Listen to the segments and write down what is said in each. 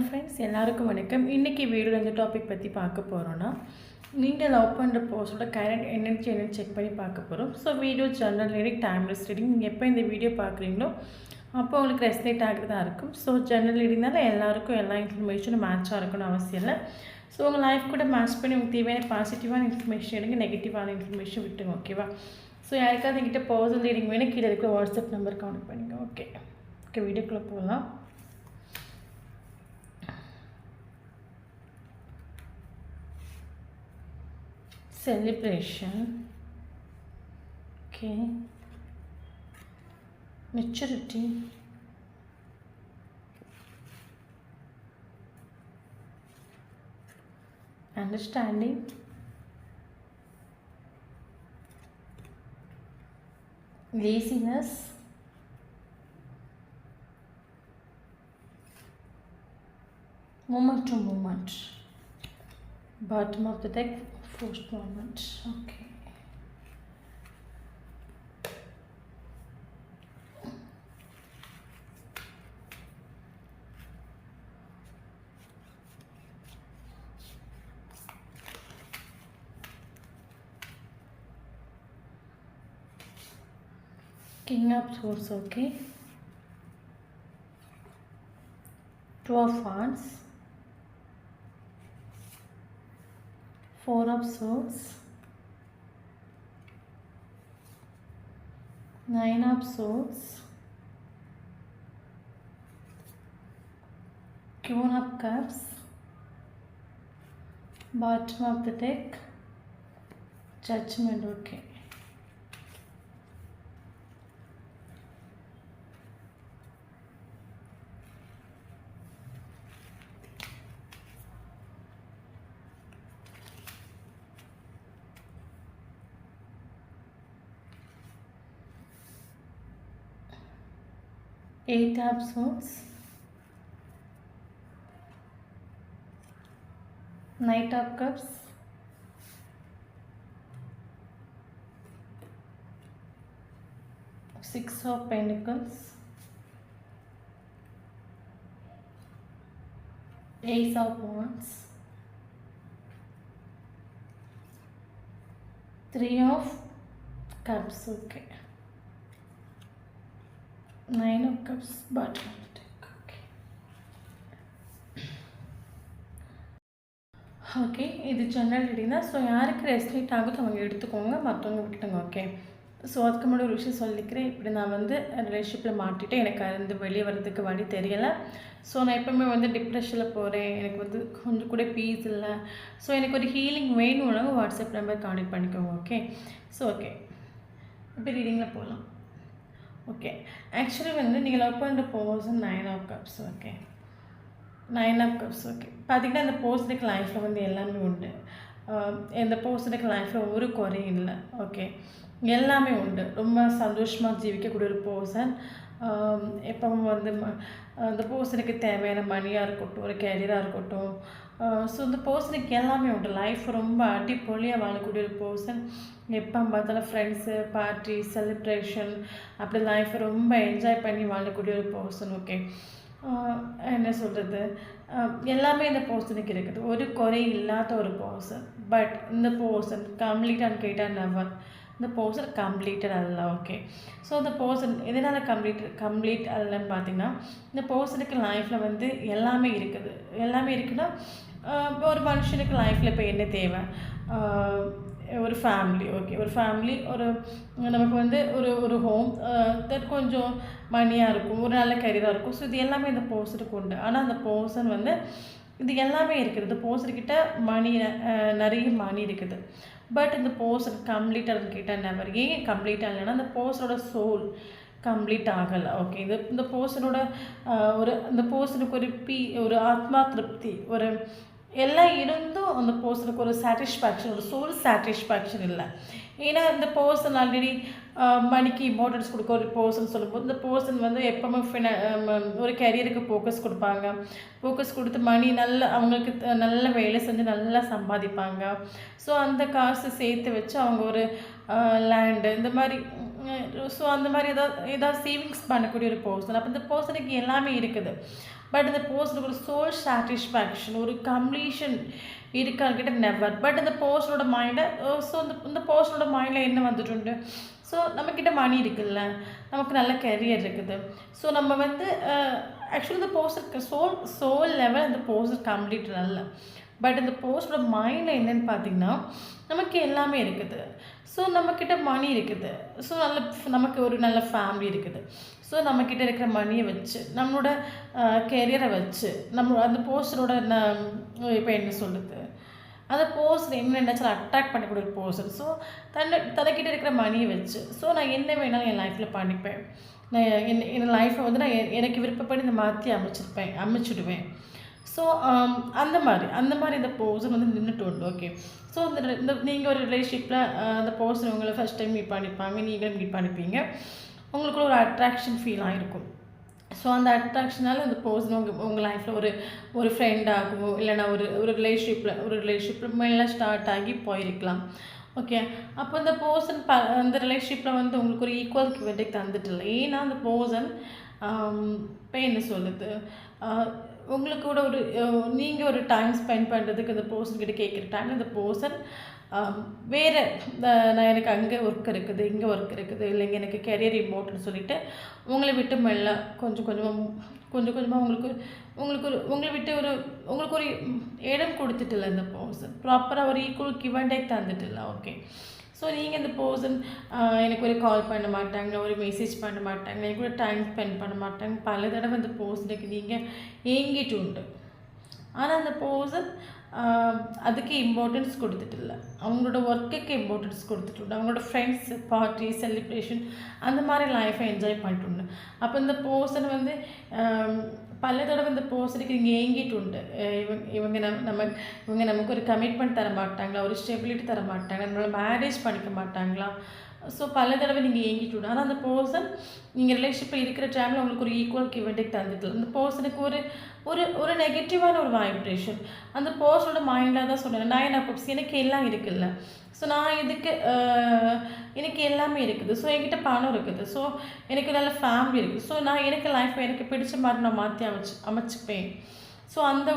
Friends, எல்லாருக்கும் வணக்கம். இன்றைக்கி வீடியோவில் இந்த டாபிக் பற்றி பார்க்க போகிறோன்னா, நீங்கள் லவ் பண்ணுற பர்சனோட கரண்ட் எனர்ஜி என்னென்னு செக் பண்ணி பார்க்க போகிறோம். So video general reading, timeless reading. நீங்கள் எப்போ இந்த வீடியோ பார்க்குறீங்களோ அப்போ உங்களுக்கு ரெஸ்லேட் ஆகிறதா இருக்கும். ஸோ ஜெனரல் ரீடிங்னால எல்லாருக்கும் எல்லா இன்ஃபர்மேஷனும் மேட்சாக இருக்கணும்னு அவசியம் இல்லை. ஸோ உங்கள் லைஃப் கூட மேட்ச் பண்ணி உங்களுக்கு தேவையான பாசிட்டிவான இன்ஃபர்மேஷன் எடுங்க, நெகட்டிவான இன்ஃபர்மேஷன் விட்டுங்க. ஓகேவா? ஸோ யாருக்காவது என்கிட்ட பர்சனல் ரீடிங் வேணும், கீழே இருக்கிற வாட்ஸ்அப் நம்பர் கான்டெக்ட் பண்ணுங்கள். ஓகே, வீடியோக்குள்ளே போகலாம். Celebration, okay, maturity, understanding, laziness, moment to moment, bottom of the deck, first moment. Okay, King of Swords. Okay, Two of Wands, Four of Swords, Nine of Swords, Queen of Cups, bottom of the deck, Judgment. Okay, Eight of Swords, Knight of Cups, Six of Pentacles, Ace of Wands, Three of Cups. Okay, Nine of Cups, bottom of the deck. Okay, இது general reading தான். So யாருக்கு ரெஸ்லேட் ஆகுதோ அவங்க எடுத்துக்கோங்க, மற்றவங்க விட்டுட்டுங்க. Okay, so அதுக்கு முன்னாடி ஒரு விஷயம் சொல்லிக்கிறேன். இப்படி நான் ரிலேஷன்ஷிப்பில் மாட்டிட்டு எனக்கு அது வெளியே வர்றதுக்கு வழி தெரியலை. ஸோ நான் எப்போவுமே டிப்ரெஷனில் போகிறேன், எனக்கு கொஞ்சம் கூட பீஸ் இல்லை. ஸோ எனக்கு ஒரு ஹீலிங் வேணும்னா வாட்ஸ்அப் நம்பர் கான்டெக்ட் பண்ணிக்கோங்க. ஓகே, ஸோ ஓகே, இப்போ ரீடிங்கில் போகலாம். ஓகே, ஆக்சுவலி நீங்கள் லவ் பண்ணுற person nine of cups. Okay, nine of cups. Okay, பார்த்திங்கன்னா இந்த பர்சனுக்கு லைஃப்பில் எல்லாமே உண்டு. இந்த பர்சனுக்கு லைஃப்பில் ஒரு குறையும் இல்லை. ஓகே, எல்லாமே உண்டு. ரொம்ப சந்தோஷமாக ஜீவிக்கக்கூடிய ஒரு பர்சன். எப்பவும் அந்த பர்சனுக்கு தேவையான மணியாக இருக்கட்டும், ஒரு கேரியராக இருக்கட்டும். ஸோ இந்த பர்சனுக்கு எல்லாமே உண்டு. லைஃப் ரொம்ப அடிப்பொலியாக வாழக்கூடிய ஒரு பர்சன். எப்போ பார்த்தாலும் ஃப்ரெண்ட்ஸு, பார்ட்டி, செலிப்ரேஷன், அப்படி லைஃப்பை ரொம்ப என்ஜாய் பண்ணி வாழக்கூடிய ஒரு பர்சன். ஓகே, என்ன சொல்கிறது, எல்லாமே இந்த பர்சனுக்கு இருக்குது. ஒரு குறை இல்லாத ஒரு பர்சன். பட் இந்த பர்சன் கம்ப்ளீட்டான்னு கேட்டால் நெவர். இந்த பர்சன் கம்ப்ளீட்டட் அல்ல. ஓகே, ஸோ இந்த பர்சன் எதனால் கம்ப்ளீட் அல்லன்னு பார்த்தீங்கன்னா, இந்த பர்சனுக்கு லைஃப்பில் எல்லாமே இருக்குது. எல்லாமே இருக்குன்னா, ஒரு மனுஷனுக்கு லைஃப்பில் இப்போ என்ன தேவை? ஒரு ஃபேமிலி. ஓகே, ஒரு ஃபேமிலி, நமக்கு ஒரு ஹோம், கொஞ்சம் மணியாக இருக்கும், ஒரு நல்ல கரியராக இருக்கும். ஸோ இது எல்லாமே இந்த பர்சனுக்கு உண்டு. ஆனால் அந்த பர்சன் இது எல்லாமே இருக்குது. இந்த பர்சன்கிட்ட நிறைய மணி இருக்குது. பட் இந்த பர்சன் கம்ப்ளீட்டாக கேட்டால் நெவர். ஏன் கம்ப்ளீட்டாக இல்லைன்னா, அந்த பர்சனோட சோல் கம்ப்ளீட் ஆகலை. ஓகே, இந்த பர்சனோட இந்த பர்சனுக்கு ஒரு ஆத்மா திருப்தி, எல்லாம் இருந்தும் அந்த பர்சனுக்கு ஒரு சாட்டிஸ்ஃபேக்ஷன், ஒரு சோல் சாட்டிஸ்ஃபேக்ஷன் இல்லை. ஏன்னா இந்த பர்சன் ஆல்ரெடி மணிக்கு இம்பார்ட்டன்ஸ் கொடுக்க ஒரு பர்சன் சொல்லும்போது, இந்த பர்சன் எப்போவுமே ஒரு கரியருக்கு ஃபோக்கஸ் கொடுப்பாங்க. ஃபோக்கஸ் கொடுத்து மணி அவங்களுக்கு நல்ல வேலை செஞ்சு நல்லா சம்பாதிப்பாங்க. ஸோ அந்த காசு சேர்த்து வச்சு அவங்க ஒரு லேண்டு இந்த மாதிரி, ஸோ அந்த மாதிரி ஏதாவது சேவிங்ஸ் பண்ணக்கூடிய ஒரு பர்சன். அப்போ இந்த பர்சனுக்கு எல்லாமே இருக்குது. பட் இந்த பர்சனுக்கு ஒரு சோல் சாட்டிஸ்ஃபேக்ஷன், ஒரு கம்ப்ளீஷன் இருக்கான்னு கேட்டால் நெவர். பட் இந்த பர்சனோட மைண்டை ஸோ இந்த பர்சனோட மைண்டில் என்ன வந்துட்டு, ஸோ நம்மக்கிட்ட மணி இருக்குல்ல, நமக்கு நல்ல கெரியர் இருக்குது. ஸோ நம்ம வந்து ஆக்சுவலி இந்த பர்சனுக்கு சோல் லெவல் இந்த பர்சன் கம்ப்ளீட் நல்ல. பட் இந்த பர்சனோட மைண்டில் என்னென்னு பார்த்தீங்கன்னா, நமக்கு எல்லாமே இருக்குது. ஸோ நம்மக்கிட்ட மணி இருக்குது. ஸோ நமக்கு ஒரு நல்ல ஃபேமிலி இருக்குது. ஸோ நம்மக்கிட்ட இருக்கிற மணியை வச்சு, நம்மளோட கெரியரை வச்சு, நம்ம அந்த பர்சனோட இப்போ என்ன சொல்லுது, அந்த பர்சன் என்ன நினச்சாலும் அட்ராக்ட் பண்ணக்கூடிய ஒரு பர்சன். ஸோ தனக்கிட்ட இருக்கிற மணியை வச்சு, ஸோ நான் என்ன வேணாலும் என் லைஃப்பில் பண்ணிப்பேன். நான் என் லைஃப்பை வந்து நான் எனக்கு விருப்பப்படி இந்த மாற்றி அமைச்சிடுவேன். ஸோ அந்த மாதிரி இந்த பர்சன் வந்து நின்றுட்டு உண்டு. ஓகே. ஸோ இந்த நீங்கள் ஒரு ரிலேஷன்ஷிப்பில் அந்த பர்சன் உங்களை ஃபஸ்ட் டைம் மீட் பண்ணியிருப்பாங்க, நீங்களும் மீட் பண்ணிப்பீங்க. உங்களுக்குள்ள ஒரு அட்ராக்ஷன் ஃபீல் ஆகிருக்கும். ஸோ அந்த அட்ராக்ஷனால் அந்த பர்சன் உங்கள் லைஃப்பில் ஒரு ஃப்ரெண்டாகவோ இல்லைனா ஒரு ரிலேஷன்ஷிப்பில் மேலே ஸ்டார்ட் ஆகி போயிருக்கலாம். ஓகே. அப்போ அந்த பர்சன் அந்த ரிலேஷன்ஷிப்பில் வந்து உங்களுக்கு ஒரு ஈக்குவல் கிவெண்ட்டுக்கு தந்துட்டு இல்லை. ஏன்னா அந்த பர்சன் இப்போ என்ன சொல்லுது, உங்களுக்கு கூட நீங்கள் ஒரு டைம் ஸ்பெண்ட் பண்ணுறதுக்கு அந்த பர்சன்கிட்ட கேட்குற டைம் அந்த பர்சன் வேறு நான் எனக்கு அங்கே ஒர்க் இருக்குது, இங்கே ஒர்க் இருக்குது, இல்லைங்க எனக்கு கெரியர் இம்பார்ட்டன்ட் சொல்லிவிட்டு உங்களை விட்டு மெல்ல கொஞ்சம் கொஞ்சமாக உங்களை விட்டு உங்களுக்கு ஒரு இடம் கொடுத்துட்டில்ல இந்த பர்சன், ப்ராப்பராக ஒரு ஈக்குவல் கிவ் அண்ட் டேக் தந்துட்டில்ல. ஓகே. ஸோ நீங்கள் இந்த பர்சன் எனக்கு ஒரு கால் பண்ண மாட்டாங்க, ஒரு மெசேஜ் பண்ண மாட்டாங்க, எனக்கு ஒரு டைம் ஸ்பெண்ட் பண்ண மாட்டாங்க. பல தடவை அந்த பர்சனுக்கு நீங்கள் ஏங்கிட்டு உண்டு. ஆனால் அந்த பர்சன் அதுக்கு இம்பார்ட்டன்ஸ் கொடுத்துட்டில்ல, அவங்களோட ஒர்க்குக்கு இம்பார்ட்டன்ஸ் கொடுத்துட்டு, அவங்களோட ஃப்ரெண்ட்ஸ் பார்ட்டி செலிப்ரேஷன் அந்த மாதிரி லைஃப்பை என்ஜாய் பண்ணிட்டு. அப்போ இந்த பர்சன் வந்து பல தடவை இந்த பர்சனுக்கு நீங்கள் ஏங்கிட்டு உண்டு. இவங்க நமக்கு ஒரு கமிட்மெண்ட் தர மாட்டாங்களா, ஒரு ஸ்டெபிலிட்டி தர மாட்டாங்களா, நம்மளை மேரேஜ் பண்ணிக்க மாட்டாங்களா. ஸோ பல தடவை நீங்கள் ஏங்கிட்டு விடும். ஆனால் அந்த பர்சன் நீங்கள் ரிலேஷன்ஷிப்பில் இருக்கிற டைமில் உங்களுக்கு ஒரு ஈக்குவல் கிவெண்ட்டுக்கு தந்துட்டு அந்த பர்சனுக்கு ஒரு நெகட்டிவான ஒரு வைப்ரேஷன் அந்த பர்சனோட மைண்டில் தான் சொல்கிறேன். நான் என்ன எனக்கு எல்லாம் இருக்குல்ல, ஸோ நான் எனக்கு எல்லாமே இருக்குது, ஸோ என்கிட்ட பணம் இருக்குது, ஸோ எனக்கு நல்ல ஃபேமிலி இருக்குது, ஸோ நான் எனக்கு லைஃப்பை எனக்கு பிடிச்ச மாதிரி நான் மாற்றி அமைச்சுப்பேன். ஸோ அந்த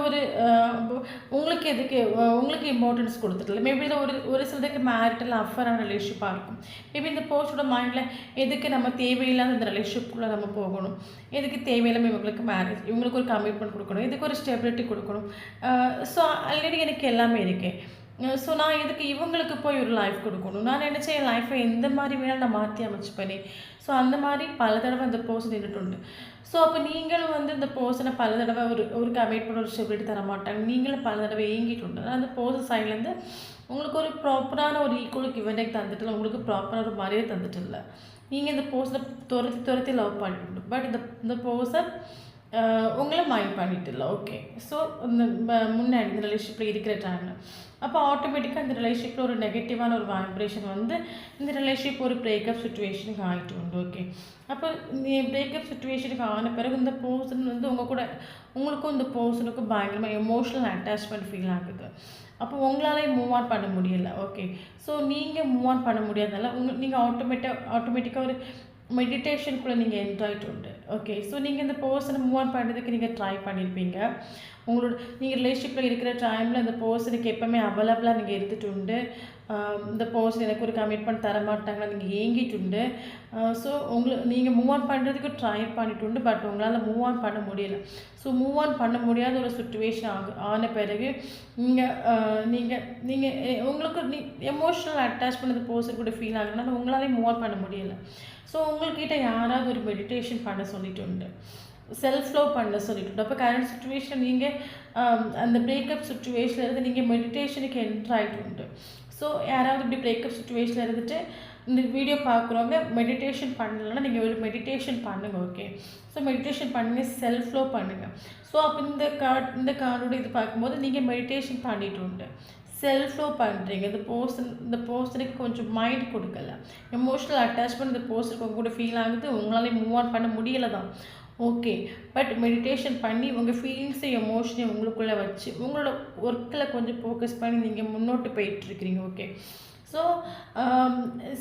உங்களுக்கு இம்பார்ட்டன்ஸ் கொடுத்துட்டில்ல. மேபி இதில் ஒரு சிலருக்கு மேரிட்டல் அஃபரான ரிலேஷன்ஷிப்பாக இருக்கும். மேபி இந்த பர்சனோட மைண்டில் எதுக்கு நம்ம தேவையில்லாத இந்த ரிலேஷன்ஷிப்புக்குள்ளே நம்ம போகணும், எதுக்கு தேவையில்லாமல் இவங்களுக்கு மேரேஜ், இவங்களுக்கு ஒரு கமிட்மெண்ட் கொடுக்கணும், இதுக்கு ஒரு ஸ்டெபிலிட்டி கொடுக்கணும். ஸோ ஆல்ரெடி எனக்கு எல்லாமே இருக்கேன். ஸோ நான் இதுக்கு இவங்களுக்கு போய் ஒரு லைஃப் கொடுக்கணும், நான் நினச்சேன் என் லைஃப்பை எந்த மாதிரி வேணாலும் நான் மாற்றி அமைச்சுப்பேனே. ஸோ அந்த மாதிரி பல தடவை அந்த பர்சன் நின்றுட்டு உண்டு. ஸோ அப்போ நீங்களும் வந்து இந்த பர்சனை பல தடவை ஒரு கமிட்மெண்ட் ஒரு ஸ்டெபிலிட்டி தர மாட்டாங்க, நீங்களும் பல தடவை ஏங்கிட்டு உண்டு. அந்த பர்சன் சைட்லேருந்து உங்களுக்கு ஒரு ப்ராப்பரான ஒரு ஈக்குவல் கிவெண்ட்டுக்கு தந்துட்டு, உங்களுக்கு ப்ராப்பரான ஒரு மரியாதை தந்துட்டு இல்லை. நீங்கள் இந்த பர்சனை துரத்தி லவ் பண்ணிட்டு, பட் இந்த பர்சன் உங்களை மைண்ட் பண்ணிட்டு இல்லை. ஓகே. ஸோ இந்த முன்னாடி இந்த ரிலேஷன்ஷிப்பில் இருக்கிற டைமில் அப்போ ஆட்டோமேட்டிக்காக இந்த ரிலேஷன்ஷிப்பில் ஒரு நெகட்டிவான ஒரு வைப்ரேஷன் வந்து இந்த ரிலேஷன்ஷிப் ஒரு பிரேக்கப் சுச்சுவேஷனுக்கு ஆகிட்டு உண்டு. ஓகே. அப்போ பிரேக்கப் சுச்சுவேஷனுக்கு ஆன பிறகு இந்த பர்சன் வந்து உங்களுக்கும் இந்த பர்சனுக்கும் பயங்கரமாக எமோஷ்னல் அட்டாச்மெண்ட் ஃபீல் ஆகுது. அப்போ உங்களாலே மூவ் ஆன் பண்ண முடியலை. ஓகே. ஸோ நீங்கள் மூவ் ஆன் பண்ண முடியாதனால நீங்கள் ஆட்டோமேட்டிக்காக ஒரு மெடிடேஷனுக்குள்ளே நீங்கள் என்ஜாய்ட்டு உண்டு. ஓகே. ஸோ நீங்கள் இந்த பர்சனை மூவ் ஆன் பண்ணுறதுக்கு நீங்கள் ட்ரை பண்ணியிருப்பீங்க. நீங்கள் ரிலேஷன்ஷிப்பில் இருக்கிற டைமில் இந்த பர்சனுக்கு எப்போவுமே அவைலபிளாக நீங்கள் இருந்துட்டு உண்டு. இந்த பர்சன் எனக்கு ஒரு கமிட்மெண்ட் தர மாட்டாங்களா நீங்கள் ஏங்கிட்டு உண்டு. ஸோ நீங்கள் மூவ் ஆன் பண்ணுறதுக்கு ட்ரை பண்ணிட்டு உண்டு. பட் உங்களால் மூவ் ஆன் பண்ண முடியலை. ஸோ மூவ் ஆன் பண்ண முடியாத ஒரு சுச்சுவேஷன் ஆன பிறகு நீங்கள் உங்களுக்கு எமோஷ்னல் அட்டாச்மெண்ட் இந்த பர்சன் கூட ஃபீல் ஆகுதுனால உங்களாலே மூவ் ஆன் பண்ண முடியலை. ஸோ உங்கள்கிட்ட யாராவது ஒரு மெடிடேஷன் பண்ண சொல்லிட்டு உண்டு, செல்ஃப் லவ் பண்ண சொல்லிட்டு. அப்போ கரண்ட் சுச்சுவேஷன் நீங்கள் அந்த பிரேக்கப் சுச்சுவேஷனில் இருந்து நீங்கள் மெடிடேஷனுக்கு என்ட்ரு ஆகிட்டு உண்டு. ஸோ யாராவது இப்படி பிரேக்கப் சுச்சுவேஷனில் இருந்துட்டு இந்த வீடியோ பார்க்குறவங்க மெடிடேஷன் பண்ணலைன்னா நீங்கள் ஒரு மெடிடேஷன் பண்ணுங்கள். ஓகே. ஸோ மெடிடேஷன் பண்ணுங்கள், செல்ஃப் லவ் பண்ணுங்கள். ஸோ அப்போ இந்த கார்டோட இது பார்க்கும்போது நீங்கள் மெடிடேஷன் பண்ணிட்டு உண்டு, செல்ஃப் லவ் பண்ணுறீங்க. இந்த பர்சனுக்கு கொஞ்சம் மைண்ட் கொடுக்கல, எமோஷ்னல் அட்டாச்மெண்ட் இந்த பர்சனுக்கு உங்க கூட ஃபீல் ஆகுது, உங்களால் மூவ் ஆன் பண்ண முடியலை தான். ஓகே. பட் மெடிடேஷன் பண்ணி உங்கள் ஃபீலிங்ஸை எமோஷனையும் உங்களுக்குள்ளே வச்சு உங்களோட ஒர்க்கில் கொஞ்சம் ஃபோக்கஸ் பண்ணி நீங்கள் முன்னோட்டு போயிட்டுருக்கிறீங்க. ஓகே.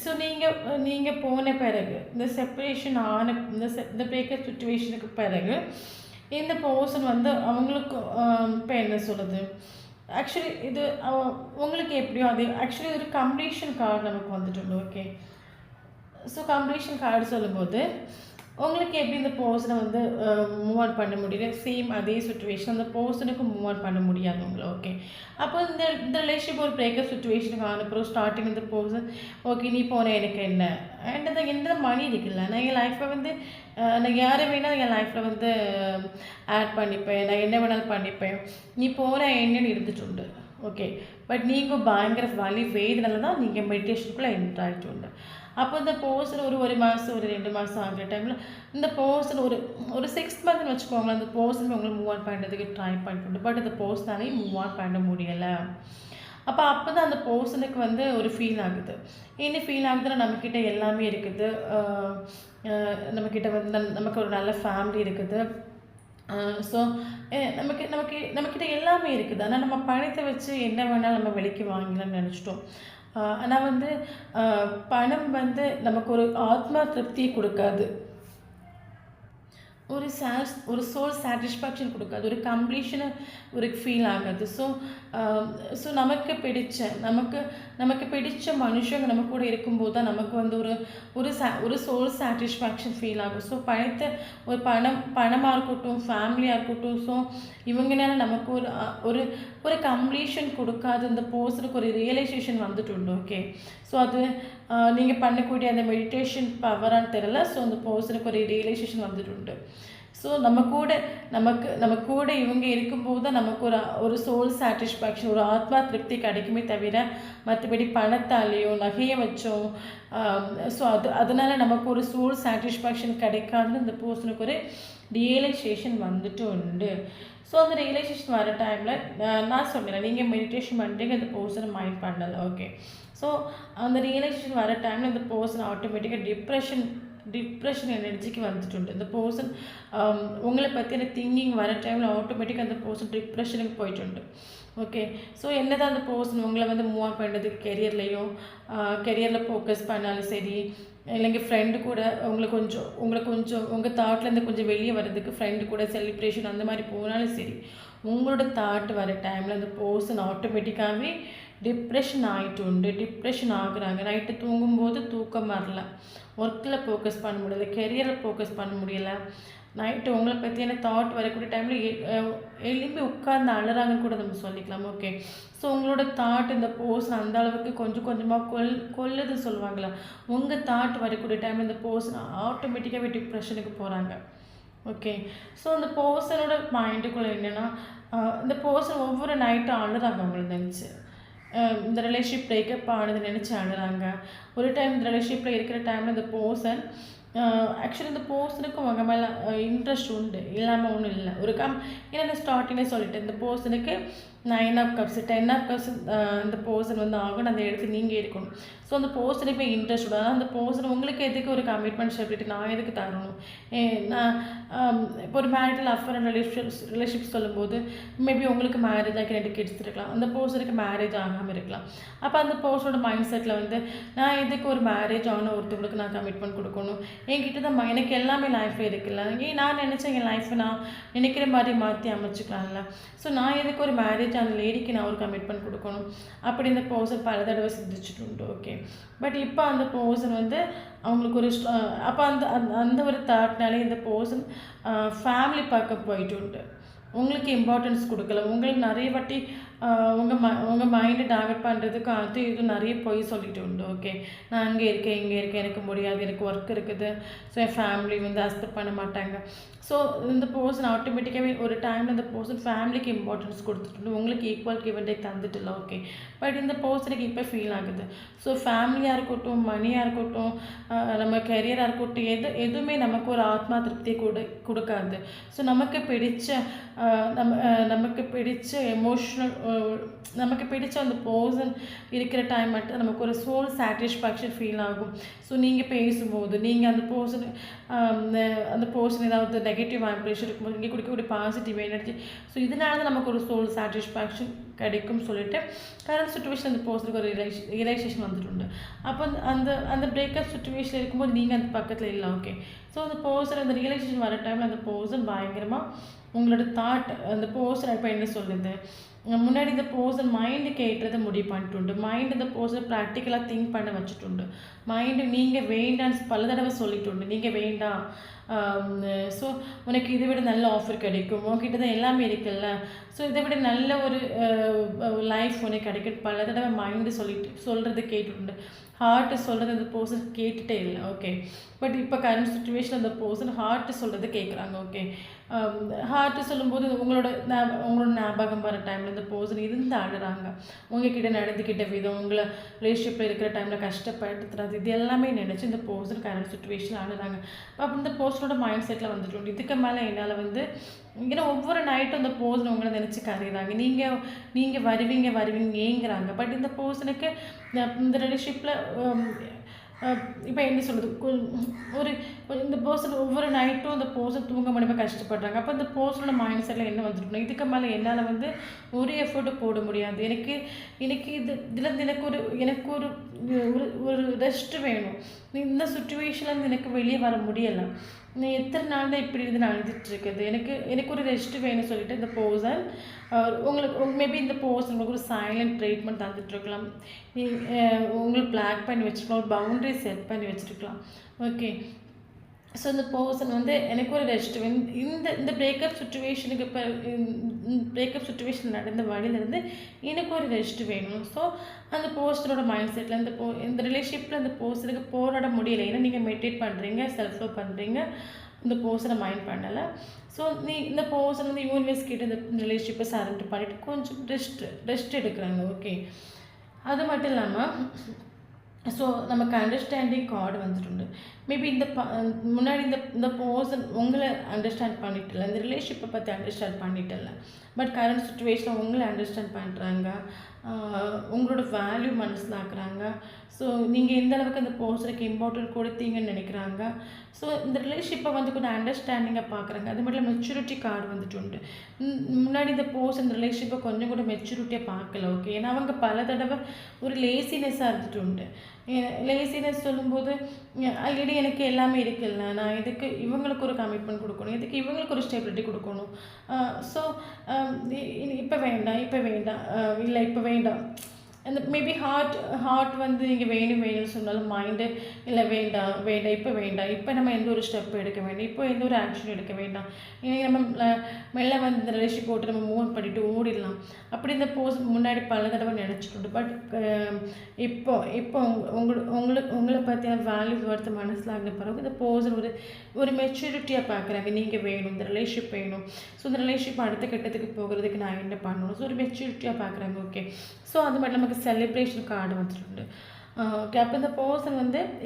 ஸோ நீங்கள் போன பிறகு இந்த செப்பரேஷன் ஆன இந்த பிரேக்கப் சுச்சுவேஷனுக்கு பிறகு இந்த பர்சன் வந்து அவங்களுக்கு இப்போ என்ன சொல்லுது, ஆக்சுவலி இது உங்களுக்கு எப்படியோ அது ஆக்சுவலி ஒரு கம்ப்ளீஷன் கார்டு நமக்கு வந்துட்டு ஓகே. ஸோ கம்ப்ளீஷன் கார்டு சொல்லும்போது உங்களுக்கு எப்படி இந்த பர்சனை வந்து மூவ் ஆன் பண்ண முடியல, சேம் அதே சுச்சுவேஷன் அந்த பர்சனுக்கு மூவ் ஆன் பண்ண முடியாது உங்களை ஓகே. அப்போ இந்த ரிலேஷன்ஷிப் ஒரு பிரேக்கப் சுச்சுவேஷனுக்கு அனுப்புகிறோம். ஸ்டார்டிங் இந்த பர்சன் ஓகே நீ போன எனக்கு என்ன அண்ட் எந்த மணி இருக்குல்ல, நான் என் லைஃப்பில் வந்து நான் யாரை வேணால் என் லைஃப்பில் வந்து ஆட் பண்ணிப்பேன், நான் என்ன வேணாலும் பண்ணிப்பேன், நீ போகிற என்னன்னு இருந்துட்டு ஓகே. பட் நீங்கள் பயங்கர வலி வேதனால தான் நீங்கள் மெடிடேஷனுக்குள்ளே என்ட்ரு ஆகிட்டு. அப்போ இந்த பர்சன் ஒரு மாதம் ஒரு 2 மாதம் ஆகிற டைமில் இந்த பர்சன் ஒரு 6 மந்த்னு வச்சுக்கோங்களேன், அந்த பர்சன் உங்களை மூவ் ஆன் பண்ணுறதுக்கு ட்ரை பண்ணிட்டு பட் இந்த பர்சனாலே மூவ் ஆன் பண்ண முடியலை. அப்போ தான் அந்த பர்சனுக்கு வந்து ஒரு ஃபீல் ஆகுது. என்ன ஃபீல் ஆகுதுன்னா நம்மக்கிட்ட எல்லாமே இருக்குது, நம்மக்கிட்ட வந்து நமக்கு ஒரு நல்ல ஃபேமிலி இருக்குது, ஸோ நம்மக்கிட்ட எல்லாமே இருக்குது. ஆனால் நம்ம பணத்தை வச்சு என்ன வேணாலும் நம்ம விலைக்கு வாங்கலாம்னு நினச்சிட்டோம். ஆனால் வந்து பணம் வந்து நமக்கு ஒரு ஆத்மா திருப்தியை கொடுக்காது, ஒரு சோல் சாட்டிஸ்ஃபேக்ஷன் கொடுக்காது, ஒரு கம்ப்ளீஷனை ஒரு ஃபீல் ஆகாது. ஸோ நமக்கு பிடிச்ச மனுஷங்க நம்ம கூட இருக்கும்போது தான் நமக்கு வந்து ஒரு சோல் சாட்டிஸ்ஃபேக்ஷன் ஃபீல் ஆகும். ஸோ பணமாக இருக்கட்டும், ஃபேமிலியாக இருக்கட்டும், ஸோ இவங்கனால நமக்கு ஒரு கம்ப்ளீஷன் கொடுக்காது. இந்த பர்சனுக்கு ஒரு ரியலைசேஷன் வந்துட்டு ஓகே. ஸோ அது நீங்கள் பண்ணக்கூடிய அந்த மெடிடேஷன் பவரான்னு தெரியல. ஸோ அந்த பர்சனுக்கு ஒரு ரியலைசேஷன் வந்துட்டு. ஸோ நம்ம கூட இவங்க இருக்கும்போது தான் நமக்கு ஒரு சோல் சாட்டிஸ்ஃபேக்ஷன், ஒரு ஆத்மா திருப்தி கிடைக்குமே தவிர மற்றபடி பணத்தாலேயோ நகையை வச்சோம் ஸோ அதனால் நமக்கு ஒரு சோல் சாட்டிஸ்ஃபேக்ஷன் கிடைக்காதுன்னு இந்த பர்சனுக்கு ஒரு ரியலைசேஷன் வந்துட்டு உண்டு. ஸோ அந்த ரியலைசேஷன் வர டைமில் நான் சொல்கிறேன், நீங்கள் மெடிடேஷன் பண்ணுறீங்க, அந்த பர்சனை மைண்ட் பண்ணலை ஓகே. ஸோ அந்த ரியலைசேஷன் வர டைமில் இந்த பர்சன் ஆட்டோமேட்டிக்காக டிப்ரெஷன் எனர்ஜிக்கு வந்துட்டு இந்த பர்சன் உங்களை பற்றின திங்கிங் வர டைமில் ஆட்டோமேட்டிக்காக அந்த பர்சன் டிப்ரெஷனுக்கு போயிட்டு ஓகே. ஸோ என்ன தான் அந்த பர்சன் உங்களை வந்து மூவ் ஆன் பண்ணுறதுக்கு கெரியரில் ஃபோக்கஸ் பண்ணாலும் சரி, இல்லைங்க ஃப்ரெண்டு கூட உங்களை கொஞ்சம் உங்கள் தாட்லேருந்து கொஞ்சம் வெளியே வர்றதுக்கு ஃப்ரெண்டு கூட செலிப்ரேஷன் அந்த மாதிரி போனாலும் சரி, உங்களோட தாட் வர டைமில் அந்த பர்சன் ஆட்டோமேட்டிக்காகவே டிப்ரெஷன் டிப்ரெஷன் ஆகுறாங்க. நைட்டு தூங்கும்போது தூக்கம் வரல, ஒர்க்கில் ஃபோக்கஸ் பண்ண முடியல, கெரியரில் ஃபோக்கஸ் பண்ண முடியலை, நைட்டு உங்களை பற்றியான தாட் வரக்கூடிய டைமில் எழுப்பி உட்கார்ந்து அழுறாங்கன்னு கூட நம்ம சொல்லிக்கலாம் ஓகே. ஸோ உங்களோட தாட் இந்த பர்சன் அந்த அளவுக்கு கொஞ்சம் கொஞ்சமாக கொல்லுதுன்னு சொல்லுவாங்களா, உங்கள் தாட் வரக்கூடிய டைமில் இந்த பர்சன் ஆட்டோமேட்டிக்காகவே டிப்ரெஷனுக்கு போகிறாங்க ஓகே. ஸோ அந்த பர்சனோட மைண்டுக்குள்ளே என்னென்னா, இந்த பர்சன் ஒவ்வொரு நைட்டும் அழுறாங்க அவங்கள நினச்சி, இந்த ரிலேஷன்ஷிப் பிரேக்கப் ஆனது நினச்சி அழுறாங்க. ஒரு டைம் இந்த ரிலேஷன்ஷிப்பில் இருக்கிற டைமில் இந்த பர்சன் ஆக்சுவலி இந்த பர்சனுக்கும் அவங்க மேலே இன்ட்ரெஸ்ட் உண்டு, இல்லாமல் ஒன்றும் இல்லை. ஏன்னா நான் ஸ்டார்டிங்கே சொல்லிட்டேன், இந்த பர்சனுக்கு 9 ஆஃப் கப்ஸ் 10 ஆஃப் கப்ஸ் இந்த பர்சன் வந்து ஆகணும், அந்த இடத்துக்கு நீங்கள் இருக்கணும். ஸோ அந்த பர்சனுக்கு இன்ட்ரெஸ்ட் உண்டு. ஆனால் அந்த பர்சன் உங்களுக்கு எதுக்கு ஒரு கமிட்மெண்ட் சொல்லிட்டு நான் எதுக்கு தரணும், நான் இப்போ ஒரு மேரிட்டல் அஃபேர் அண்ட் ரிலேஷன்ஷிப் சொல்லும்போது மேபி உங்களுக்கு மேரேஜ் ஆகி 2 கிட்ஸ் இருக்கலாம், அந்த பர்சனுக்கு மேரேஜ் ஆகாமல் இருக்கலாம். அப்போ அந்த பர்சனோட மைண்ட் செட்டில் வந்து நான் எதுக்கு ஒரு மேரேஜ் ஆன ஒருத்தவங்களுக்கு நான் கமிட்மெண்ட் கொடுக்கணும், என்கிட்ட தான் எனக்கு எல்லாமே லைஃப்பில் இருக்குல்ல, நான் நினச்சேன் என் லைஃப்பை நான் நினைக்கிற மாதிரி மாற்றி அமைச்சிக்கலாம்ல, ஸோ நான் எதுக்கு ஒரு மேரேஜ் அந்த லேடிக்கு நான் ஒரு கமிட்மெண்ட் கொடுக்கணும் அப்படி இந்த பர்சன் பல தடவை சிந்திச்சுட்டு உண்டு ஓகே. பட் இப்போ அந்த பர்சன் வந்து அவங்களுக்கு ஒரு அப்போ அந்த ஒரு தாட்னாலே இந்த பர்சன் ஃபேமிலி பார்க்க போயிட்டு உண்டு, உங்களுக்கு இம்பார்ட்டன்ஸ் கொடுக்கல, உங்களுக்கு நிறைய வாட்டி உங்கள் மைண்டை டார்கெட் பண்ணுறதுக்கு அது இது நிறைய போய் சொல்லிட்டு உண்டு ஓகே. நான் அங்கே இருக்கேன் எனக்கு முடியாது, எனக்கு ஒர்க் இருக்குது, ஸோ என் ஃபேமிலி வந்து அக்செப்ட் பண்ண மாட்டாங்க. ஸோ இந்த பர்சன் ஆட்டோமேட்டிக்காகவே ஒரு டைமில் இந்த பர்சன் ஃபேமிலிக்கு இம்பார்ட்டன்ஸ் கொடுத்துட்டு உங்களுக்கு ஈக்குவல் கிவ் அண்ட் டேக் தந்துட்டுல ஓகே. பட் இந்த பர்சனுக்கு இப்போ ஃபீல் ஆகுது, ஸோ ஃபேமிலியாக இருக்கட்டும், மணியாக இருக்கட்டும், நம்ம கெரியராக இருக்கட்டும், எதுவுமே நமக்கு ஒரு ஆத்மா திருப்தியை கொடுக்காது. ஸோ நமக்கு பிடிச்ச எமோஷ்னல் நமக்கு பிடிச்ச அந்த பர்சன் இருக்கிற டைம் மட்டும் நமக்கு ஒரு சோல் சாட்டிஸ்ஃபேக்ஷன் ஃபீல் ஆகும். ஸோ நீங்கள் பேசும்போது நீங்கள் அந்த பர்சன் ஏதாவது நெகட்டிவ் வைப்ரேஷன் இருக்கும்போது நீங்கள் கொடுக்கக்கூடிய பாசிட்டிவ் எனர்ஜி, ஸோ இதனால தான் நமக்கு ஒரு சோல் சாட்டிஸ்ஃபேக்ஷன் கிடைக்கும்னு சொல்லிட்டு கரண்ட் சுச்சுவேஷன் அந்த பர்சனுக்கு ஒரு ரியலைசேஷன் வந்துட்டு. அப்போ அந்த பிரேக்கப் சுச்சுவேஷன் இருக்கும்போது நீங்கள் அந்த பக்கத்தில் இல்லை ஓகே. ஸோ அந்த பர்சன் அந்த ரியலைசேஷன் வர டைமில் அந்த பர்சன் பயங்கரமாக உங்களோட தாட் அந்த பர்சன் இப்போ என்ன சொல்லுது, முன்னாடி இந்த பர்சன் மைண்டு கேட்டதை முடிவு பண்ணிட்டு மைண்ட் இந்த பர்சன் ப்ராக்டிக்கலாக திங்க் பண்ண வச்சுட்டு மைண்டு நீங்கள் வேண்டான்னு பல தடவை சொல்லிட்டு நீங்கள் வேண்டாம், ஸோ உனக்கு இதை விட நல்ல ஆஃபர் கிடைக்கும், உங்ககிட்ட தான் எல்லாமே இருக்குல்ல, ஸோ இதை விட நல்ல ஒரு லைஃப் உனக்கு கிடைக்கும் பல தடவை மைண்டு சொல்கிறது கேட்டுட்டு ஹார்ட்டு சொல்கிறது அந்த பர்சன் கேட்டுகிட்டே இல்லை. ஓகே, பட் இப்போ கரண்ட் சுச்சுவேஷன் அந்த பர்சன் ஹார்ட்டு சொல்கிறது கேட்குறாங்க. ஓகே, ஹார்ட்டு சொல்லும்போது உங்களோட ஞாபகம் வர டைமில் இந்த பர்சன் இருந்து அழுறாங்க, உங்ககிட்ட நடந்துக்கிட்ட விதம், உங்களை ரிலேஷன்ஷிப்பில் இருக்கிற டைமில் கஷ்டப்படுத்துறது, இது எல்லாமே நினச்சி இந்த பர்சன் கரண்ட் சுச்சுவேஷன் அழுறாங்க. அப்போ இந்த பர்சனோட மைண்ட் செட்டில் வந்துட்டு இதுக்கு மேலே என்னால் ஏன்னா ஒவ்வொரு நைட்டும் அந்த பர்சன் உங்களை நினச்சி கரையிறாங்க, நீங்கள் வருவீங்க ஏங்குறாங்க. பட் இந்த பர்சனுக்கு இந்த ரிலேஷன்ஷிப்பில் இப்போ என்ன சொல்கிறது, ஒரு இந்த பர்சன் ஒவ்வொரு நைட்டும் அந்த பர்சன் தூங்க முடியாமல் கஷ்டப்படுறாங்க. அப்போ இந்த பர்சனோட மைண்ட் செட்டில் என்ன வந்துட்டு இதுக்கு மேலே என்னால் ஒரு எஃபர்ட்டு போட முடியாது, எனக்கு இதுலேருந்து எனக்கு ஒரு ரெஸ்ட்டு வேணும், இந்த சுச்சுவேஷன்லேருந்து எனக்கு வெளியே வர முடியலை, நான் எத்தனை நாள் தான் இப்படி இருந்து நான் அழுதுட்டுருக்குது, எனக்கு ஒரு ரெஸ்ட்டு வேணும்னு சொல்லிட்டு இந்த பர்சன் உங்களுக்கு மேபி இந்த பர்சன் உங்களுக்கு ஒரு சைலண்ட் ட்ரீட்மெண்ட் தந்துட்டுருக்கலாம், உங்களுக்கு பிளாக் பண்ணி வச்சுருக்கலாம், ஒரு பவுண்டரி செட் பண்ணி வச்சுருக்கலாம். ஓகே, ஸோ இந்த பர்சன் எனக்கு ஒரு ரெஸ்ட் வேணும், இந்த பிரேக்கப் சுச்சுவேஷனுக்கு இப்போ பிரேக்கப் சுச்சுவேஷன் நடந்த வழியிலேருந்து எனக்கு ஒரு ரெஸ்ட் வேணும். ஸோ அந்த பர்சனோட மைண்ட் செட்டில் இந்த ரிலேஷன்ஷிப்பில் அந்த பர்சனுக்கு போராட முடியலை, ஏன்னா நீங்கள் மெடிடேட் பண்ணுறீங்க, செல்ஃப் லவ் பண்ணுறீங்க, இந்த பர்சனை மைண்ட் பண்ணலை. ஸோ இந்த பர்சன் யூனிவர்ஸ் கிட்ட இந்த ரிலேஷன்ஷிப்பை சரண்டர் பண்ணிவிட்டு கொஞ்சம் ரெஸ்ட் எடுக்கிறாங்க. ஓகே, அது மட்டும் இல்லாமல் ஸோ நமக்கு அண்டர்ஸ்டாண்டிங் கார்டு வந்துட்டு மேபி முன்னாடி இந்த பர்சன் உங்களை அண்டர்ஸ்டாண்ட் பண்ணிட்டல, இந்த ரிலேஷன்ஷிப்பை பற்றி அண்டர்ஸ்டாண்ட் பண்ணிட்டல, பட் கரண்ட் சுச்சுவேஷனில் உங்களை அண்டர்ஸ்டாண்ட் பண்ணுறாங்க, உங்களோட வேல்யூ மனசிலாக்குறாங்க. ஸோ நீங்கள் எந்த அளவுக்கு அந்த பர்சனுக்கு இம்பார்ட்டன்ட் கொடுத்தீங்கன்னு நினைக்கிறாங்க. ஸோ இந்த ரிலேஷன்ஷிப்பை கொஞ்சம் அண்டர்ஸ்டாண்டிங்காக பார்க்குறாங்க. அது மட்டும் இல்லை மெச்சூரிட்டி கார்டு வந்துட்டு முன்னாடி இந்த பர்சன் ரிலேஷன்ஷிப்பை கொஞ்சம் கூட மெச்சூரிட்டியாக பார்க்கல. ஓகே, ஏன்னா அவங்க பல தடவை ஒரு லேசினஸ்ஸாக இருந்துட்டு லேசினஸ் சொல்லும்போது ஆல்ரெடி எனக்கு எல்லாமே இருக்குல்ல, நான் இதுக்கு இவங்களுக்கு ஒரு கமிட்மெண்ட் கொடுக்கணும், இதுக்கு இவங்களுக்கு ஒரு ஸ்டெபிலிட்டி கொடுக்கணும், ஸோ இப்போ வேண்டாம் இல்லை இப்போ வேண்டாம், அந்த மேபி ஹார்ட் நீங்கள் வேணும்னு சொன்னாலும் மைண்டு இல்லை வேண்டாம் இப்போ நம்ம எந்த ஒரு ஸ்டெப் எடுக்க வேண்டாம், இப்போ எந்த ஒரு ஆக்ஷன் எடுக்க வேண்டாம், இன்றைக்கி நம்ம மெல்ல இந்த ரிலேஷன்ஷிப் போட்டு நம்ம மூவ் பண்ணிவிட்டு ஓடிடலாம் அப்படி இந்த போஸ்ட் முன்னாடி பல தடவை நினச்சிட்டு. பட் இப்போ உங்களை பற்றின வேல்யூ வருத்த மனசிலாகின பிறகு இந்த பர்சன் ஒரு மெச்சூரிட்டியாக பார்க்குறாங்க, நீங்கள் வேணும், இந்த ரிலேஷன்ஷிப் வேணும், ஸோ இந்த ரிலேஷன்ஷிப் அடுத்த கட்டத்துக்கு போகிறதுக்கு நான் என்ன பண்ணணும், ஸோ ஒரு மெச்சூரிட்டியாக பார்க்குறாங்க. ஓகே, ஸோ அது மட்டும் நமக்கு செலிப்ரேஷன் கார்டு வந்துட்டு ஓகே, அப்போ இந்த பர்சன்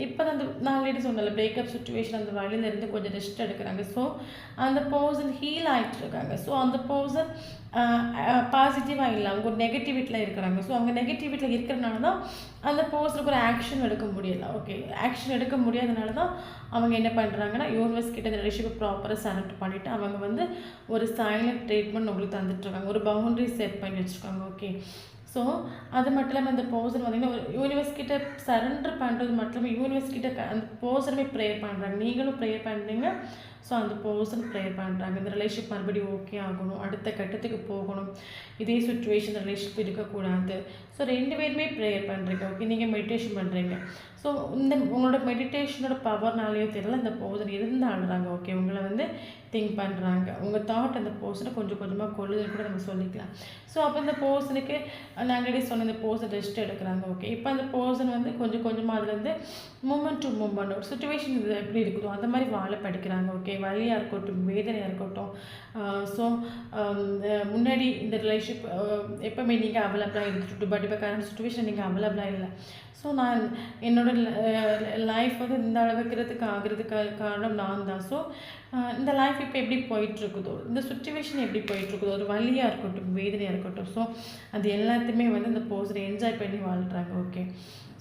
இப்போ அந்த நான் ஆல்ரெடி சொன்னல பிரேக்கப் சுச்சுவேஷன் அந்த வழியிலேருந்து கொஞ்சம் ரெஸ்ட் எடுக்கிறாங்க. ஸோ அந்த பர்சன் ஹீல் ஆகிட்டு இருக்காங்க. ஸோ அந்த பர்சன் பாசிட்டிவாக இல்லை, அவங்க ஒரு நெகட்டிவிட்டியில் இருக்கிறாங்க. ஸோ அவங்க நெகட்டிவிட்டியில் இருக்கிறனால தான் அந்த பர்சனுக்கு ஒரு ஆக்ஷன் எடுக்க முடியலை. ஓகே, ஆக்ஷன் எடுக்க முடியாதனால தான் அவங்க என்ன பண்ணுறாங்கன்னா யூனிவர்ஸ் கிட்ட இந்த ரிலேஷன்ஷிப்பை ப்ராப்பராக சரண்டர் பண்ணிவிட்டு அவங்க ஒரு சைலண்ட் ட்ரீட்மெண்ட் உங்களுக்கு தந்துட்டுருக்காங்க, ஒரு பவுண்டரி செட் பண்ணி வச்சுருக்காங்க. ஓகே, ஸோ அது மட்டும் இல்லாமல் அந்த பர்சன் ஒரு யூனிவர்ஸ் கிட்ட சரண்டர் பண்ணுறது மட்டும் இல்லாமல் யூனிவர்ஸ் கிட்ட அந்த பர்சனுமே ப்ரேயர் பண்ணுறாங்க, நீங்களும் ப்ரேயர் பண்ணுறீங்க. ஸோ அந்த பர்சன் ப்ரேயர் பண்ணுறாங்க, இந்த ரிலேஷன்ஷிப் மறுபடியும் ஓகே ஆகணும், அடுத்த கட்டத்துக்கு போகணும், இதே சுச்சுவேஷன் ரிலேஷன்ஷிப் இருக்கக்கூடாது. ஸோ 2 பேருமே ப்ரேயர் பண்ணுறீங்க. ஓகே, நீங்கள் மெடிடேஷன் பண்ணுறீங்க. ஸோ உங்களோட மெடிடேஷனோட பவர்னாலேயோ தெரியல இந்த பர்சன் இருந்து ஆடுறாங்க. ஓகே, உங்களை திங்க் பண்ணுறாங்க, உங்கள் தாட் அந்த பர்சனை கொஞ்சம் கொஞ்சமாக கொள்ளுதல் கூட நம்ம சொல்லிக்கலாம். ஸோ அப்போ இந்த பர்சனுக்கு நாங்களே சொன்ன இந்த பர்சன் ரெஸ்ட் எடுக்கிறாங்க. ஓகே, இப்போ அந்த பர்சன் கொஞ்சம் கொஞ்சமாக அதுலேருந்து மூமெண்ட் டு மூமெண்ட் ஒரு சுச்சுவேஷன் இது எப்படி இருக்குதோ அந்த மாதிரி வாழ படிக்கிறாங்க. ஓகே, வலியாக இருக்கட்டும், வேதனையாக இருக்கட்டும். ஸோ முன்னாடி இந்த ரிலேஷன்ஷிப் எப்போவுமே நீங்கள் அவைலபிளாக இருந்துட்டு, பட் இப்போ கரண்ட் சுச்சுவேஷன் நீங்கள் அவைலபிளாக இல்லை. ஸோ நான் என்னோடய லைஃப் இந்த அளவுக்கு ஆகிறதுக்கு காரணம் நான் தான். ஸோ இந்த லைஃப் இப்போ எப்படி போயிட்டுருக்குதோ, இந்த சுச்சுவேஷன் எப்படி போயிட்டுருக்குதோ, ஒரு வலியாக இருக்கட்டும், வேதனையாக இருக்கட்டும், ஸோ அது எல்லாத்தையுமே இந்த பர்சன் என்ஜாய் பண்ணி வாழ்கிறாங்க. ஓகே,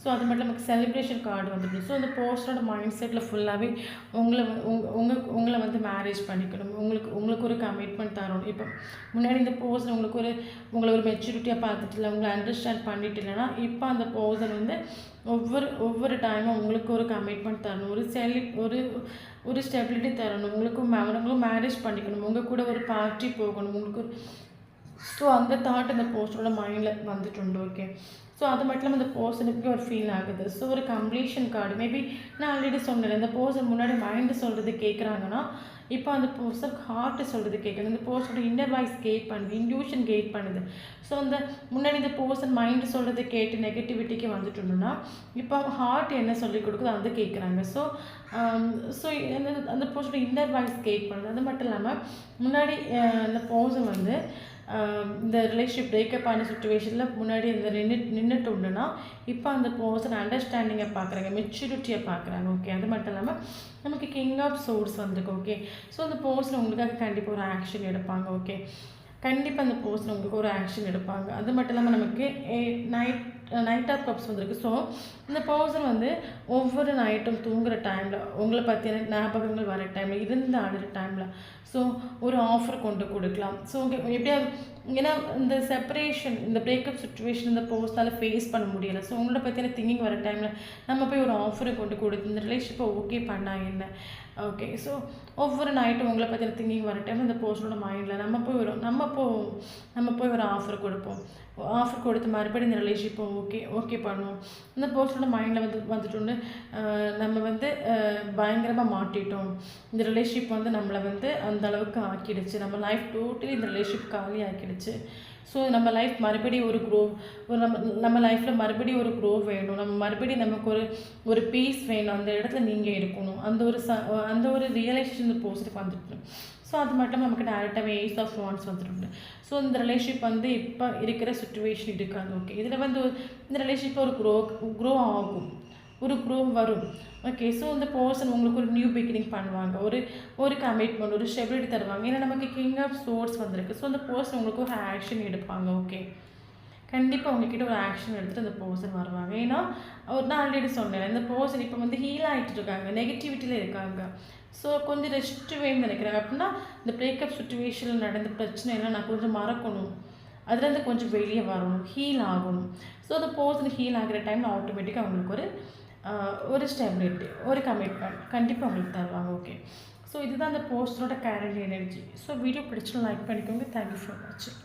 ஸோ அது மட்டும் நமக்கு செலிப்ரேஷன் கார்டு வந்துடும். ஸோ அந்த பர்சனோட மைண்ட் செட்டில் ஃபுல்லாகவே உங்களை வந்து மேரேஜ் பண்ணிக்கணும், உங்களுக்கு ஒரு கமிட்மெண்ட் தரணும். இப்போ முன்னாடி இந்த பர்சன் உங்களை ஒரு மெச்சூரிட்டியாக பார்த்துட்டு இல்லை, உங்களை அண்டர்ஸ்டாண்ட் பண்ணிட்டு இல்லைன்னா, இப்போ அந்த பர்சன் வந்து ஒவ்வொரு டைமும் உங்களுக்கு ஒரு கமிட்மெண்ட் தரணும், ஒரு ஸ்டெபிலிட்டி தரணும், உங்களுக்கும் மேரேஜ் பண்ணிக்கணும், உங்கள் கூட ஒரு பார்ட்டி போகணும் உங்களுக்கு. ஸோ அந்த தாட் அந்த பர்சனோட மைண்டில் வந்துட்டு ஓகே. ஸோ அது மட்டும் இல்லாமல் அந்த பர்சனுக்கு ஒரு ஃபீல் ஆகுது. ஸோ ஒரு கம்ப்ளீஷன் கார்டு மேபி நான் ஆல்ரெடி சொன்னேன், இந்த பர்சன் முன்னாடி மைண்டு சொல்கிறது கேட்குறாங்கன்னா, இப்போ அந்த பர்சன் ஹார்ட்டு சொல்கிறது கேட்குது. இந்த பர்சனோட இன்னர் வாய்ஸ் கேட் பண்ணுது, இன்ட்யூஷன் கேட் பண்ணுது. ஸோ அந்த முன்னாடி இந்த பர்சன் மைண்டு சொல்கிறத கேட்டு நெகட்டிவிட்டிக்கு வந்துட்டோம்னா, இப்போ ஹார்ட் என்ன சொல்லி கொடுக்குதோ அதை கேட்குறாங்க. ஸோ ஸோ அந்த பர்சனோட இன்னர் வாய்ஸ் கேட் பண்ணுது. அது மட்டும் இல்லாமல் முன்னாடி அந்த பர்சன் வந்து இந்த ரிலேஷன்ஷிப் பிரேக்கப் ஆன சுச்சுவேஷனில் முன்னாடி இந்த நின்றுட்டு உண்டுன்னா, இப்போ அந்த பர்சன் அண்டர்ஸ்டாண்டிங்கை பார்க்குறாங்க, மெச்சூரிட்டியை பார்க்குறாங்க. ஓகே. அது மட்டும் இல்லாமல் நமக்கு கிங் ஆஃப் சோர்ஸ் வந்திருக்கு. ஓகே. ஸோ அந்த பர்சன் உங்களுக்காக கண்டிப்பாக ஒரு ஆக்ஷன் எடுப்பாங்க. ஓகே. கண்டிப்பாக அந்த பர்சன் உங்களுக்கு ஒரு ஆக்ஷன் எடுப்பாங்க. அது மட்டும் இல்லாமல் நமக்கு நைட் ஆஃப் கப்ஸ் வந்திருக்கு. ஸோ இந்த பர்சன் வந்து ஒவ்வொரு நைட்டும் தூங்குகிற டைமில் உங்களை பற்றின ஞாபகங்கள் வர டைமில் இருந்து ஆடுற டைமில் ஸோ ஒரு ஆஃபர் கொண்டு கொடுக்கலாம். ஸோ எப்படியாவது ஏன்னா இந்த செப்பரேஷன், இந்த பிரேக்கப் சுச்சுவேஷன் இந்த பர்சனால் ஃபேஸ் பண்ண முடியலை. ஸோ உங்களோட பற்றின திங்கிங் வர டைமில் நம்ம போய் ஒரு ஆஃபரை கொண்டு கொடுத்து இந்த ரிலேஷன்ஷிப்பை ஓகே பண்ணா என்ன. ஓகே. ஸோ ஒவ்வொரு நைட்டும் உங்களை பற்றின திங்கிங் வர டைம் இந்த பர்சனோட மைண்டில் நம்ம போய் ஒரு ஆஃபர் கொடுப்போம். ஆஃபர் கொடுத்து மறுபடியும் இந்த ரிலேஷன்ஷிப்பை ஓகே பண்ணுவோம். இந்த பர்சனோட மைண்டில் வந்துட்டு நம்ம வந்து பயங்கரமாக மாட்டிட்டோம், இந்த ரிலேஷன்ஷிப் வந்து நம்மளை வந்து அந்த அளவுக்கு ஆக்கிடுச்சு, நம்ம லைஃப் டோட்டலி இந்த ரிலேஷன்ஷிப் காலி ஆக்கிடுச்சு. ஸோ நம்ம லைஃப் மறுபடியும் நம்ம லைஃப்பில் மறுபடியும் ஒரு க்ரோ வேணும், நம்ம மறுபடியும் நமக்கு ஒரு பீஸ் வேணும், அந்த இடத்துல நீங்கள் இருக்கணும், அந்த ஒரு ரியலைசேஷன் இந்த பர்சனுக்கு வந்துட்டு. ஸோ அது மட்டும் நமக்கு டேரெக்டாகவே ஏஸ் ஆஃப் வான்ஸ் வந்துட்டு. ஸோ இந்த ரிலேஷன்ஷிப் வந்து இப்போ இருக்கிற சுச்சுவேஷன் இருக்காது. ஓகே. இதில் வந்து இந்த ரிலேஷன்ஷிப் ஒரு க்ரோ ஆகும், ஒரு க்ரோ வரும். ஓகே. ஸோ இந்த பர்சன் உங்களுக்கு ஒரு நியூ பிகினிங் பண்ணுவாங்க, ஒரு கமிட்மெண்ட், ஒரு ஸ்டெபிலிட்டி தருவாங்க. ஏன்னா நமக்கு கிங் ஆஃப் சோர்ஸ் வந்திருக்கு. ஸோ அந்த பர்சன் உங்களுக்கு ஒரு ஆக்ஷன் எடுப்பாங்க. ஓகே. கண்டிப்பாக உங்ககிட்ட ஒரு ஆக்ஷன் எடுத்துகிட்டு அந்த பர்சன் வருவாங்க. ஏன்னா நான் ஆல்ரெடி சொன்னேன், இந்த பர்சன் இப்போ வந்து ஹீல் ஆகிட்டு இருக்காங்க, நெகட்டிவிட்டியில் இருக்காங்க. ஸோ கொஞ்சம் ரெஸ்ட் வேணும்னு நினைக்கிறாங்க. அப்படின்னா இந்த பிரேக்கப் சுச்சுவேஷனில் நடந்த பிரச்சனைலாம் நான் கொஞ்சம் மறக்கணும், அதுலேருந்து கொஞ்சம் வெளியே வரணும், ஹீல் ஆகணும். ஸோ அந்த பர்சன் ஹீல் ஆகிற டைம் ஆட்டோமேட்டிக்காக அவங்களுக்கு ஒரு ஸ்டெபிலிட்டி, ஒரு கமிட்மெண்ட் கண்டிப்பாக உங்களுக்கு தருவாங்க. ஓகே. ஸோ இதுதான் அந்த பர்சனோட கேரக்டர் எனர்ஜி. ஸோ வீடியோ பிடிச்சா லைக் பண்ணிக்கோங்க. தேங்க்யூ ஃபார் வாட்சிங்.